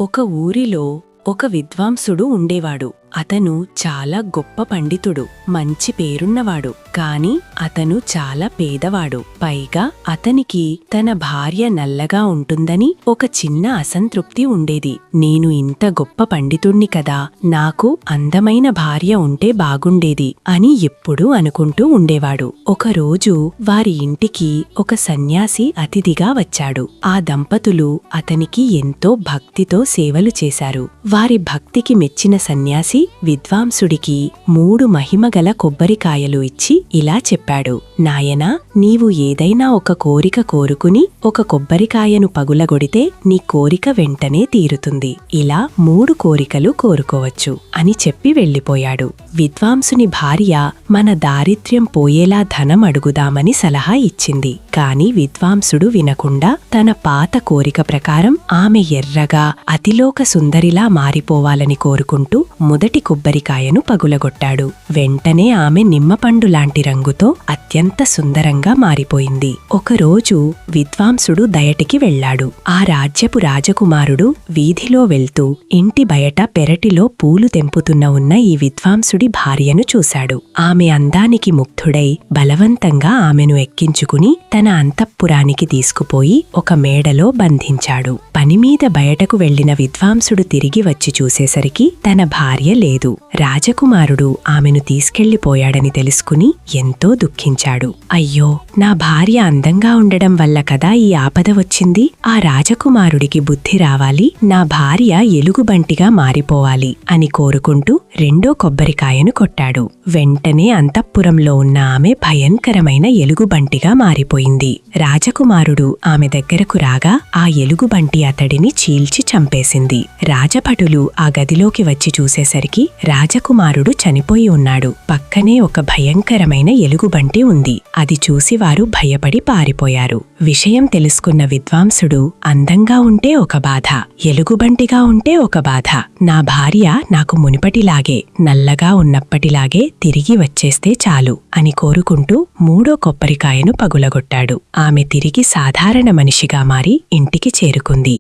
ఒక ఊరిలో ఒక విద్వాంసుడు ఉండేవాడు. అతను చాలా గొప్ప పండితుడు, మంచి పేరున్నవాడు. కాని అతను చాలా పేదవాడు. పైగా అతనికి తన భార్య నల్లగా ఉంటుందని ఒక చిన్న అసంతృప్తి ఉండేది. నేను ఇంత గొప్ప పండితుణ్ణి కదా, నాకు అందమైన భార్య ఉంటే బాగుండేది అని ఎప్పుడూ అనుకుంటూ ఉండేవాడు. ఒకరోజు వారి ఇంటికి ఒక సన్యాసి అతిథిగా వచ్చాడు. ఆ దంపతులు అతనికి ఎంతో భక్తితో సేవలు చేశారు. వారి భక్తికి మెచ్చిన సన్యాసి విద్వాంసుడికి 3 మహిమగల కొబ్బరికాయలు ఇచ్చి ఇలా చెప్పాడు: నాయనా, నీవు ఏదైనా ఒక కోరిక కోరుకుని ఒక కొబ్బరికాయను పగులగొడితే నీ కోరిక వెంటనే తీరుతుంది. ఇలా 3 కోరికలు కోరుకోవచ్చు అని చెప్పి వెళ్ళిపోయాడు. విద్వాంసుని భార్య మన దారిద్ర్యం పోయేలా ధనం అడుగుదామని సలహా ఇచ్చింది. కాని విద్వాంసుడు వినకుండా తన పాత కోరిక ప్రకారం ఆమె ఎర్రగా అతిలోక సుందరిలా మారిపోవాలని కోరుకుంటూ మొదటి కొబ్బరికాయను పగులగొట్టాడు. వెంటనే ఆమె నిమ్మపండు లాంటి రంగుతో అత్యంత సుందరంగా మారిపోయింది. ఒకరోజు విద్వాంసుడు దయటికి వెళ్లాడు. ఆ రాజ్యపు రాజకుమారుడు వీధిలో వెళ్తూ ఇంటి బయట పెరటిలో పూలు తెంపుతున్న ఉన్న ఈ విద్వాంసుడి భార్యను చూశాడు. ఆమె అందానికి ముగ్ధుడై బలవంతంగా ఆమెను ఎక్కించుకుని తన అంతఃపురానికి తీసుకుపోయి ఒక మేడలో బంధించాడు. పనిమీద బయటకు వెళ్లిన విద్వాంసుడు తిరిగి వచ్చి చూసేసరికి తన భార్య లేదు. రాజకుమారుడు ఆమెను తీసుకెళ్లిపోయాడని తెలుసుకుని ఎంతో దుఃఖించాడు. అయ్యో, నా భార్య అందంగా ఉండడం వల్ల కదా ఈ ఆపద వచ్చింది. ఆ రాజకుమారుడికి బుద్ధి రావాలి, నా భార్య ఎలుగుబంటిగా మారిపోవాలి అని కోరుకుంటూ 2వ కొబ్బరికాయను కొట్టాడు. వెంటనే అంతఃపురంలో ఉన్న ఆమె భయంకరమైన ఎలుగుబంటిగా మారిపోయింది. రాజకుమారుడు ఆమె దగ్గరకు రాగా ఆ ఎలుగుబంటి అతడిని చీల్చి చంపేసింది. రాజభటులు ఆ గదిలోకి వచ్చి చూసేసరికి రాజకుమారుడు చనిపోయి ఉన్నాడు. పక్కనే ఒక భయంకరమైన ఎలుగుబంటి ఉంది. అది చూసి వారు భయపడి పారిపోయారు. విషయం తెలుసుకున్న విద్వాంసుడు, అందంగా ఉంటే ఒక బాధ, ఎలుగుబంటిగా ఉంటే ఒక బాధ. నా భార్య నాకు మునిపటిలాగే నల్లగా ఉన్నప్పటిలాగే తిరిగి వచ్చేస్తే చాలు అని కోరుకుంటూ 3వ కొబ్బరికాయను పగులగొట్టాడు. ఆమె తిరిగి సాధారణ మనిషిగా మారి ఇంటికి చేరుకుంది.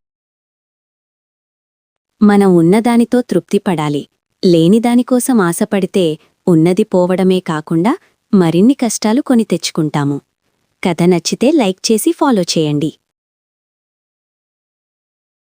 మనం ఉన్నదానితో తృప్తిపడాలి. లేనిదానికోసం ఆశపడితే ఉన్నది పోవడమే కాకుండా మరిన్ని కష్టాలు కొని తెచ్చుకుంటాము. కథ నచ్చితే లైక్ చేసి ఫాలో చేయండి.